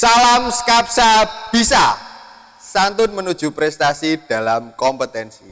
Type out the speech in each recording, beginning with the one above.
Salam Skapsa bisa santun menuju prestasi dalam kompetensi.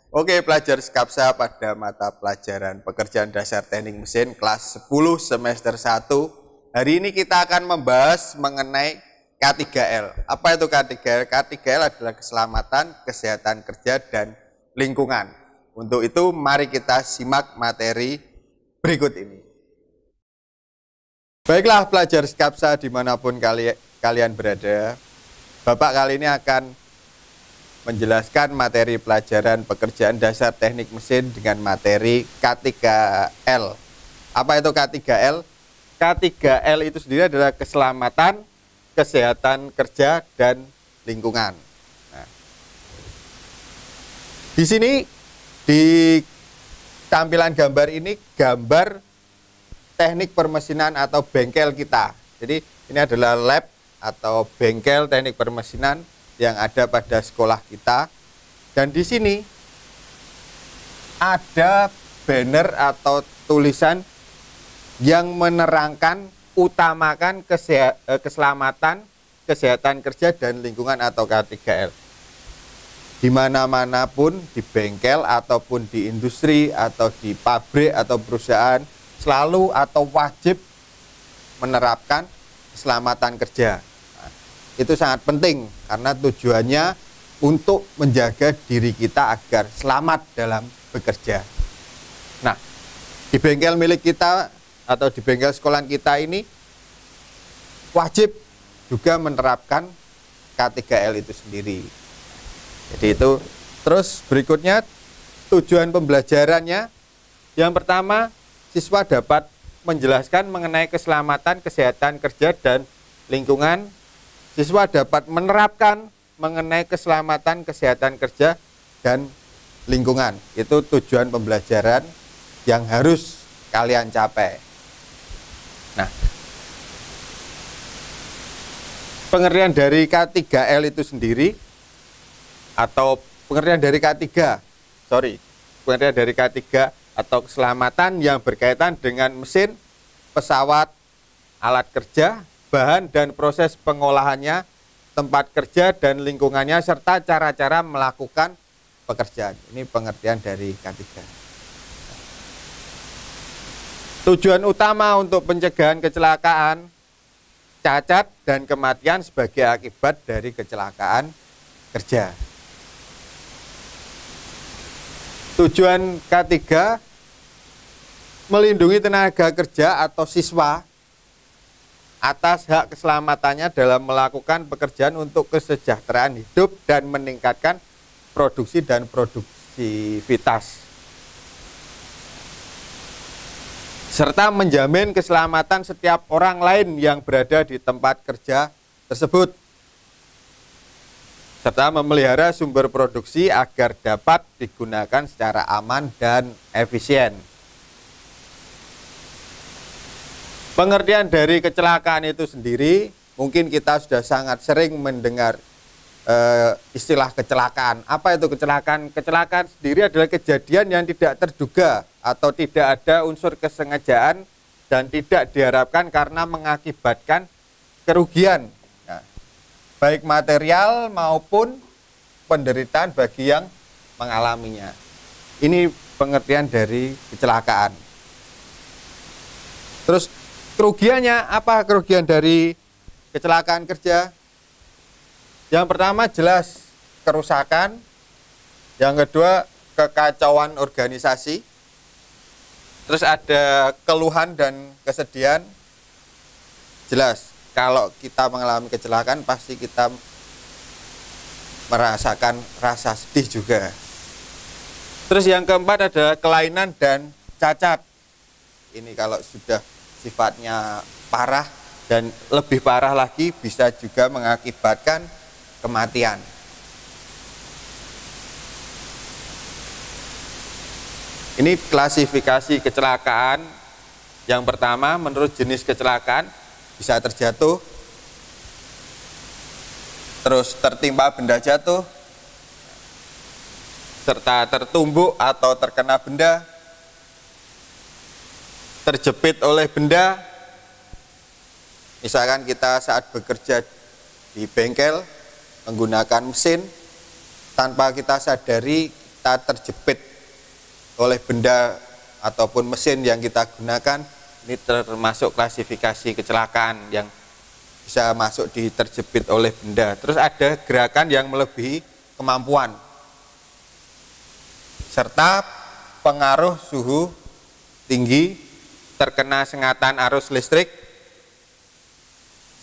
Oke, pelajar Skapsa pada mata pelajaran pekerjaan dasar teknik mesin kelas 10 semester 1. Hari ini kita akan membahas mengenai K3L. Apa itu K3L? K3L adalah keselamatan, kesehatan kerja, dan lingkungan. Untuk itu mari kita simak materi berikut ini. Baiklah pelajar Skapsa dimanapun kalian berada, Bapak kali ini akan menjelaskan materi pelajaran pekerjaan dasar teknik mesin dengan materi K3L. Apa itu K3L? K3L itu sendiri adalah keselamatan, kesehatan kerja, dan lingkungan. Nah, di sini di tampilan gambar ini gambar teknik permesinan atau bengkel kita. Jadi ini adalah lab atau bengkel teknik permesinan yang ada pada sekolah kita. Dan di sini ada banner atau tulisan yang menerangkan utamakan keselamatan, kesehatan kerja, dan lingkungan atau K3L. Di mana-mana pun, di bengkel ataupun di industri atau di pabrik atau perusahaan, selalu atau wajib menerapkan keselamatan kerja. Nah, itu sangat penting karena tujuannya untuk menjaga diri kita agar selamat dalam bekerja. Nah, di bengkel milik kita atau di bengkel sekolahan kita ini wajib juga menerapkan K3L itu sendiri. Jadi itu, terus berikutnya tujuan pembelajarannya. Yang pertama, siswa dapat menjelaskan mengenai keselamatan, kesehatan kerja, dan lingkungan. Siswa dapat menerapkan mengenai keselamatan, kesehatan kerja, dan lingkungan. Itu tujuan pembelajaran yang harus kalian capai. Nah, pengertian dari K3L itu sendiri, atau pengertian dari pengertian dari K3 atau keselamatan yang berkaitan dengan mesin, pesawat, alat kerja, bahan dan proses pengolahannya, tempat kerja dan lingkungannya, serta cara-cara melakukan pekerjaan. Ini pengertian dari K3. Tujuan utama untuk pencegahan kecelakaan, cacat, dan kematian sebagai akibat dari kecelakaan kerja. Tujuan K3 melindungi tenaga kerja atau siswa atas hak keselamatannya dalam melakukan pekerjaan untuk kesejahteraan hidup dan meningkatkan produksi dan produktivitas, serta menjamin keselamatan setiap orang lain yang berada di tempat kerja tersebut, serta memelihara sumber produksi agar dapat digunakan secara aman dan efisien. Pengertian dari kecelakaan itu sendiri, mungkin kita sudah sangat sering mendengar istilah kecelakaan. Apa itu kecelakaan? Kecelakaan sendiri adalah kejadian yang tidak terduga atau tidak ada unsur kesengajaan dan tidak diharapkan karena mengakibatkan kerugian, baik material maupun penderitaan bagi yang mengalaminya. Ini pengertian dari kecelakaan. Terus kerugiannya apa? Kerugian dari kecelakaan kerja. Yang pertama jelas kerusakan. Yang kedua kekacauan organisasi. Terus ada keluhan dan kesedihan. Jelas, kalau kita mengalami kecelakaan pasti kita merasakan rasa sedih juga. Terus yang keempat adalah kelainan dan cacat. Ini kalau sudah sifatnya parah dan lebih parah lagi bisa juga mengakibatkan kematian. Ini klasifikasi kecelakaan. Yang pertama, menurut jenis kecelakaan, bisa terjatuh, terus tertimpa benda jatuh, serta tertumbuk atau terkena benda, terjepit oleh benda, Misalkan kita saat bekerja di bengkel menggunakan mesin, tanpa kita sadari kita terjepit oleh benda ataupun mesin yang kita gunakan. Ini termasuk klasifikasi kecelakaan yang bisa masuk di terjepit oleh benda. Terus ada gerakan yang melebihi kemampuan, serta pengaruh suhu tinggi, terkena sengatan arus listrik.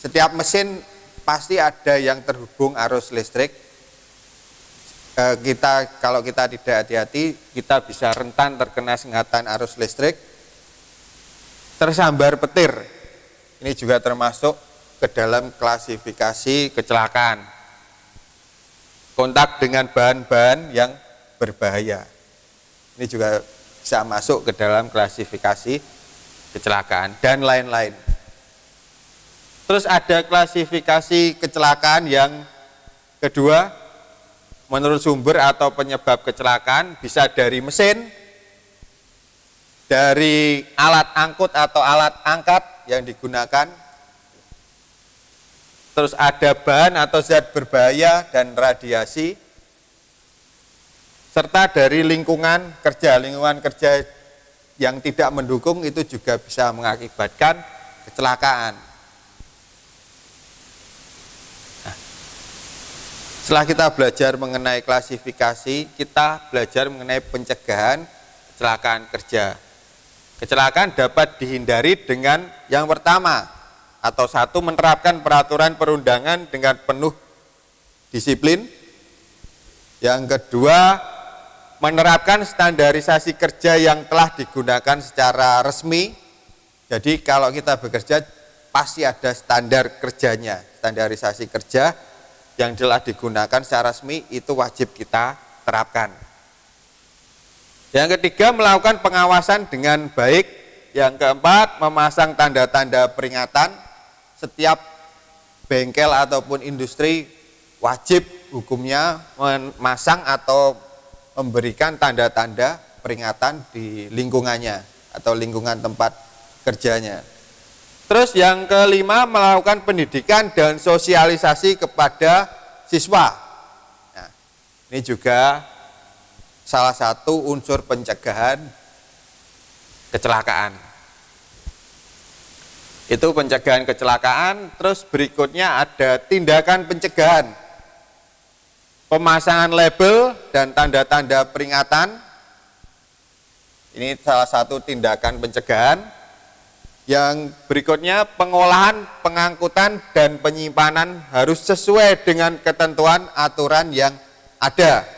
Setiap mesin pasti ada yang terhubung arus listrik. Kalau kita tidak hati-hati, kita bisa rentan terkena sengatan arus listrik. Tersambar petir, ini juga termasuk ke dalam klasifikasi kecelakaan. Kontak dengan bahan-bahan yang berbahaya, ini juga bisa masuk ke dalam klasifikasi kecelakaan dan lain-lain. Terus ada klasifikasi kecelakaan yang kedua, menurut sumber atau penyebab kecelakaan bisa dari mesin, dari alat angkut atau alat angkat yang digunakan, terus ada bahan atau zat berbahaya dan radiasi, serta dari lingkungan kerja yang tidak mendukung, itu juga bisa mengakibatkan kecelakaan. Setelah kita belajar mengenai klasifikasi, kita belajar mengenai pencegahan kecelakaan kerja. Kecelakaan dapat dihindari dengan yang pertama, atau satu, menerapkan peraturan perundangan dengan penuh disiplin. Yang kedua, menerapkan standarisasi kerja yang telah digunakan secara resmi. Jadi kalau kita bekerja pasti ada standar kerjanya, standarisasi kerja yang telah digunakan secara resmi itu wajib kita terapkan. Yang ketiga, melakukan pengawasan dengan baik. Yang keempat, memasang tanda-tanda peringatan. Setiap bengkel ataupun industri wajib hukumnya memasang atau memberikan tanda-tanda peringatan di lingkungannya atau lingkungan tempat kerjanya. Terus yang kelima, melakukan pendidikan dan sosialisasi kepada siswa. Nah, ini juga salah satu unsur pencegahan kecelakaan. Itu pencegahan kecelakaan. Terus berikutnya ada tindakan pencegahan. Pemasangan label dan tanda-tanda peringatan. Ini salah satu tindakan pencegahan. Yang berikutnya, pengolahan, pengangkutan, dan penyimpanan harus sesuai dengan ketentuan aturan yang ada.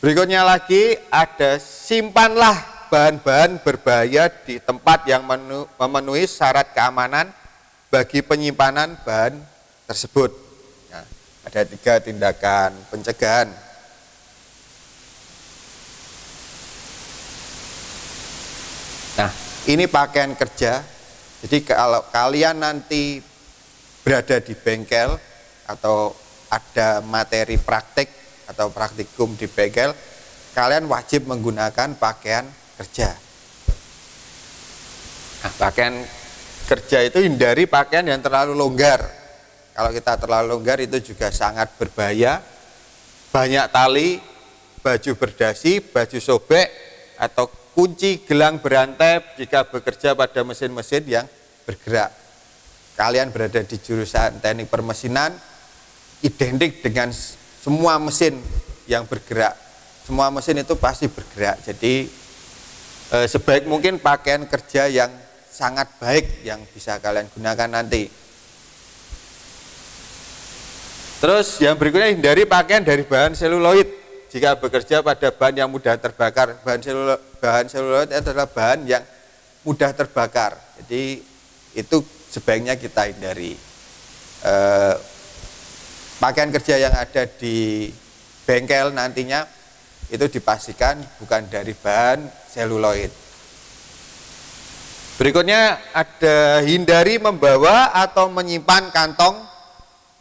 Berikutnya lagi ada simpanlah bahan-bahan berbahaya di tempat yang memenuhi syarat keamanan bagi penyimpanan bahan tersebut. Nah, ada 3 tindakan pencegahan. Nah, ini pakaian kerja. Jadi kalau kalian nanti berada di bengkel atau ada materi praktik atau praktikum di bengkel, kalian wajib menggunakan pakaian kerja. Nah, pakaian kerja itu hindari pakaian yang terlalu longgar. Kalau kita terlalu longgar itu juga sangat berbahaya. Banyak tali, baju berdasi, baju sobek, atau kunci gelang berantai jika bekerja pada mesin-mesin yang bergerak. Kalian berada di jurusan teknik permesinan, identik dengan semua mesin yang bergerak. Semua mesin itu pasti bergerak. Jadi sebaik mungkin pakaian kerja yang sangat baik yang bisa kalian gunakan nanti. Terus yang berikutnya, hindari pakaian dari bahan seluloid. Jika bekerja pada bahan yang mudah terbakar, bahan seluloid adalah bahan yang mudah terbakar. Jadi itu sebaiknya kita hindari. Pakaian kerja yang ada di bengkel nantinya itu dipastikan bukan dari bahan seluloid. Berikutnya ada hindari membawa atau menyimpan kantong,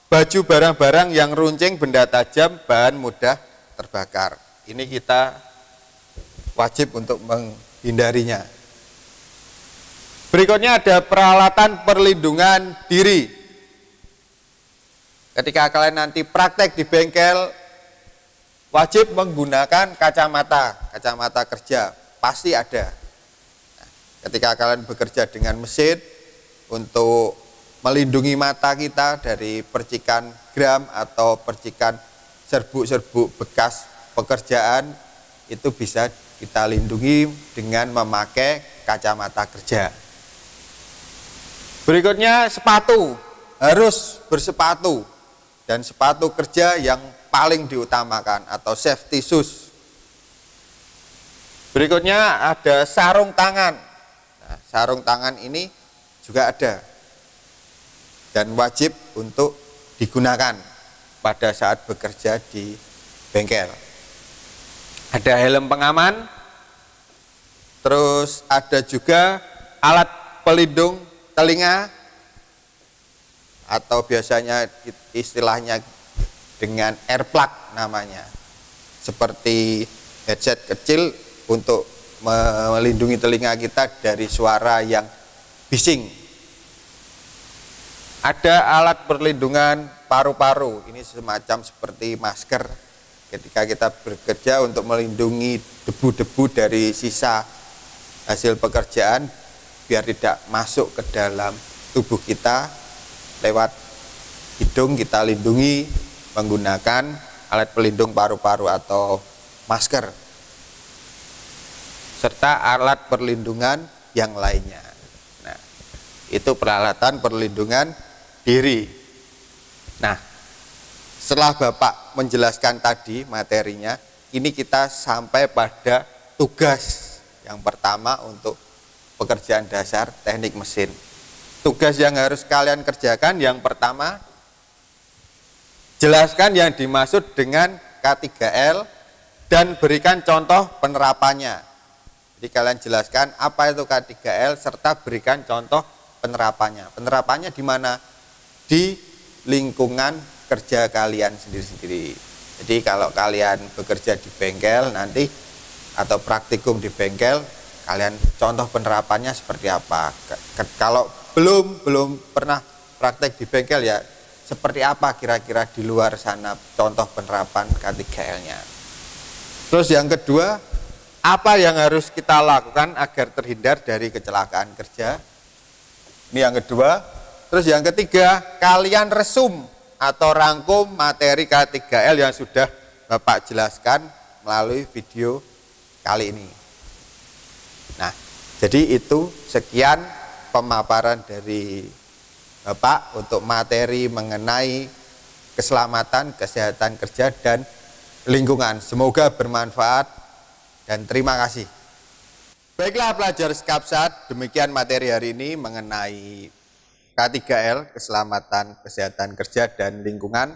baju, barang-barang yang runcing, benda tajam, bahan mudah terbakar. Ini kita wajib untuk menghindarinya. Berikutnya ada peralatan perlindungan diri. Ketika kalian nanti praktek di bengkel, wajib menggunakan kacamata kerja, pasti ada. Nah, ketika kalian bekerja dengan mesin, untuk melindungi mata kita dari percikan gram atau percikan serbuk-serbuk bekas pekerjaan, itu bisa kita lindungi dengan memakai kacamata kerja. Berikutnya sepatu, harus bersepatu, dan sepatu kerja yang paling diutamakan atau safety shoes. Berikutnya ada sarung tangan. Nah, sarung tangan ini juga ada dan wajib untuk digunakan pada saat bekerja di bengkel. Ada helm pengaman, terus ada juga alat pelindung telinga atau biasanya istilahnya dengan earplug namanya, seperti headset kecil untuk melindungi telinga kita dari suara yang bising. Ada alat perlindungan paru-paru, ini semacam seperti masker ketika kita bekerja untuk melindungi debu-debu dari sisa hasil pekerjaan biar tidak masuk ke dalam tubuh kita. Lewat hidung kita lindungi menggunakan alat pelindung paru-paru atau masker, serta alat perlindungan yang lainnya. Nah, itu peralatan perlindungan diri. Nah, setelah Bapak menjelaskan tadi materinya, ini kita sampai pada tugas yang pertama untuk pekerjaan dasar teknik mesin. Tugas yang harus kalian kerjakan yang pertama, jelaskan yang dimaksud dengan K3L dan berikan contoh penerapannya. Jadi kalian jelaskan apa itu K3L serta berikan contoh penerapannya. Penerapannya di mana? Di lingkungan kerja kalian sendiri-sendiri. Jadi kalau kalian bekerja di bengkel nanti atau praktikum di bengkel, kalian contoh penerapannya seperti apa. Kalau belum pernah praktek di bengkel, ya seperti apa kira-kira di luar sana contoh penerapan K3L-nya. Terus yang kedua, apa yang harus kita lakukan agar terhindar dari kecelakaan kerja? Ini yang kedua. Terus yang ketiga, kalian resum atau rangkum materi K3L yang sudah Bapak jelaskan melalui video kali ini. Nah, jadi itu sekian pemaparan dari Bapak untuk materi mengenai keselamatan, kesehatan kerja, dan lingkungan. Semoga bermanfaat dan terima kasih. Baiklah pelajar Skapsat, demikian materi hari ini mengenai K3L, keselamatan, kesehatan kerja, dan lingkungan.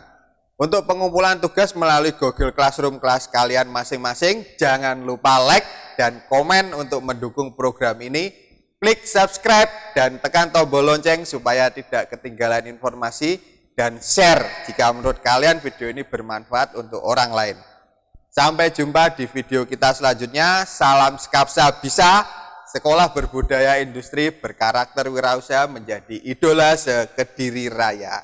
Untuk pengumpulan tugas melalui Google Classroom kelas kalian masing-masing, jangan lupa like dan komen untuk mendukung program ini. Klik subscribe dan tekan tombol lonceng supaya tidak ketinggalan informasi, dan share jika menurut kalian video ini bermanfaat untuk orang lain. Sampai jumpa di video kita selanjutnya. Salam Skapsa bisa, sekolah berbudaya industri berkarakter wirausaha menjadi idola se-Kediri Raya.